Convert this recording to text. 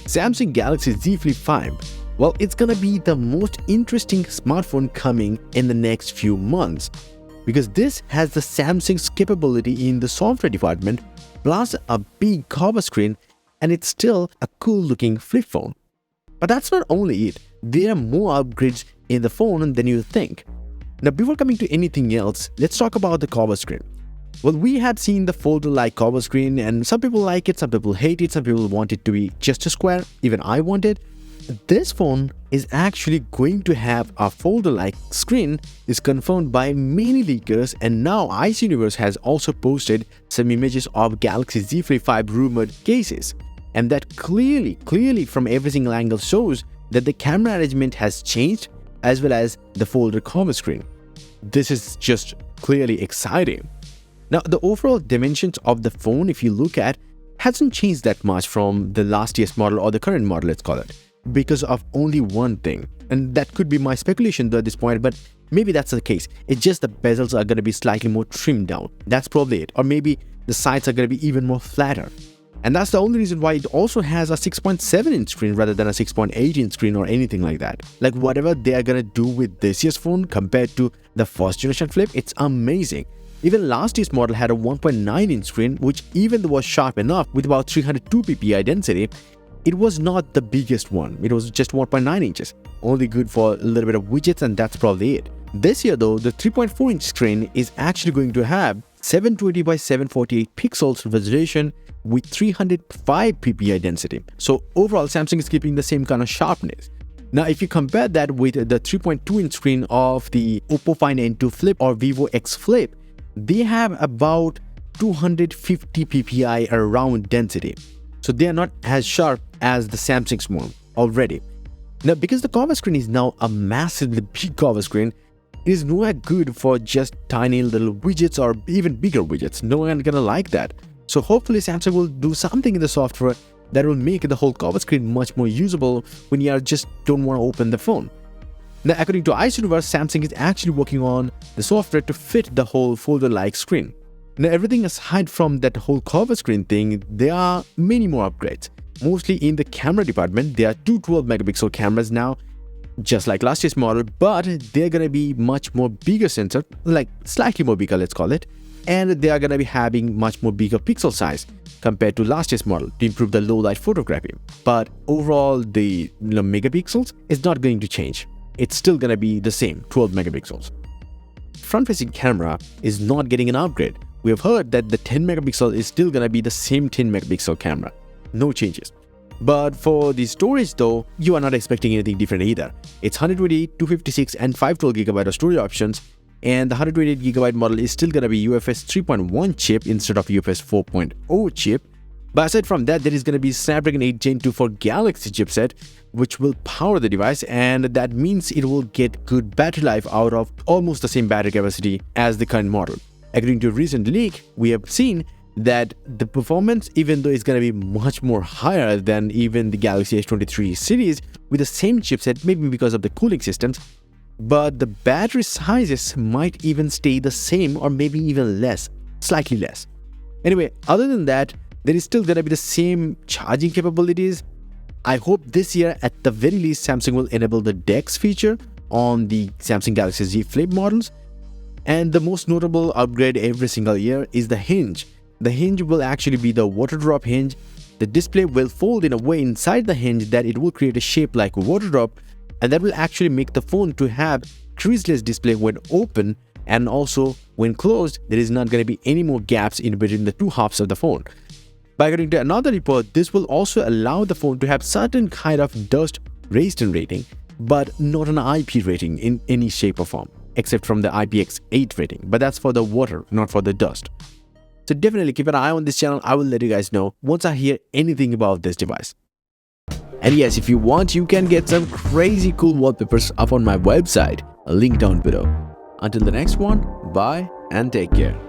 Samsung Galaxy Z Flip 5. Well, it's gonna be the most interesting smartphone coming in the next few months because this has the Samsung's capability in the software department plus a big cover screen, and it's still a cool looking flip phone. But that's not only it, there are more upgrades in the phone than you think. Now before coming to anything else, let's talk about the cover screen. Well, we had seen the folder-like cover screen and some people like it, some people hate it, some people want it to be just a square, even I want it. This phone is actually going to have a folder-like screen is confirmed by many leakers, and now Ice Universe has also posted some images of Galaxy Z Flip 5 rumored cases. And that clearly from every single angle shows that the camera arrangement has changed as well as the folder cover screen. This is just clearly exciting. Now, the overall dimensions of the phone, if you look at, hasn't changed that much from the last year's model or the current model, let's call it, because of only one thing. And that could be my speculation though at this point, but maybe that's the case. It's just the bezels are going to be slightly more trimmed down. That's probably it. Or maybe the sides are going to be even more flatter. And that's the only reason why it also has a 6.7-inch screen rather than a 6.8-inch screen or anything like that. Like whatever they are going to do with this year's phone compared to the first generation Flip, it's amazing. Even last year's model had a 1.9-inch screen, which even though was sharp enough with about 302 ppi density, it was not the biggest one. It was just 1.9 inches, only good for a little bit of widgets, and that's probably it. This year though, the 3.4-inch screen is actually going to have 720 by 748 pixels resolution with 305 ppi density. So overall, Samsung is keeping the same kind of sharpness. Now, if you compare that with the 3.2-inch screen of the Oppo Find N2 Flip or Vivo X Flip, they have about 250 ppi around density. So they are not as sharp as the Samsung's one already. Now, because the cover screen is now a massively big cover screen, it is nowhere good for just tiny little widgets or even bigger widgets. No one gonna like that. So hopefully Samsung will do something in the software that will make the whole cover screen much more usable when you just don't want to open the phone. Now, according to Ice Universe, Samsung is actually working on the software to fit the whole folder-like screen. Now, everything aside from that whole cover screen thing, there are many more upgrades. Mostly in the camera department, there are two 12-megapixel cameras now, just like last year's model, but they're gonna be much more bigger sensor, like slightly more bigger, let's call it, and they are gonna be having much more bigger pixel size compared to last year's model to improve the low light photography. But overall, the megapixels is not going to change. It's still gonna be the same 12 megapixels. Front-facing camera is not getting an upgrade. We have heard that the 10 megapixel is still gonna be the same 10 megapixel camera. No changes. But for the storage though, you are not expecting anything different either. It's 128, 256 and 512GB of storage options, and the 128GB model is still gonna be UFS 3.1 chip instead of UFS 4.0 chip. But aside from that, there is gonna be Snapdragon 8 Gen 2 for Galaxy chipset, which will power the device, and that means it will get good battery life out of almost the same battery capacity as the current model. According to a recent leak, we have seen that the performance, even though it's going to be much more higher than even the Galaxy S23 series with the same chipset, maybe because of the cooling systems, but the battery sizes might even stay the same or maybe even less, slightly less. Anyway, other than that, there is still going to be the same charging capabilities. I hope this year at the very least Samsung will enable the DeX feature on the Samsung Galaxy Z Flip models. And the most notable upgrade every single year is the hinge. The hinge will actually be the water drop hinge. The display will fold in a way inside the hinge that it will create a shape like a water drop, and that will actually make the phone to have creaseless display when open, and also when closed there is not going to be any more gaps in between the two halves of the phone. But according to another report, this will also allow the phone to have certain kind of dust resistant rating, but not an IP rating in any shape or form, except from the IPX8 rating, but that's for the water, not for the dust. So definitely keep an eye on this channel. I will let you guys know once I hear anything about this device. And yes, if you want, you can get some crazy cool wallpapers up on my website. A link down below. Until the next one, bye and take care.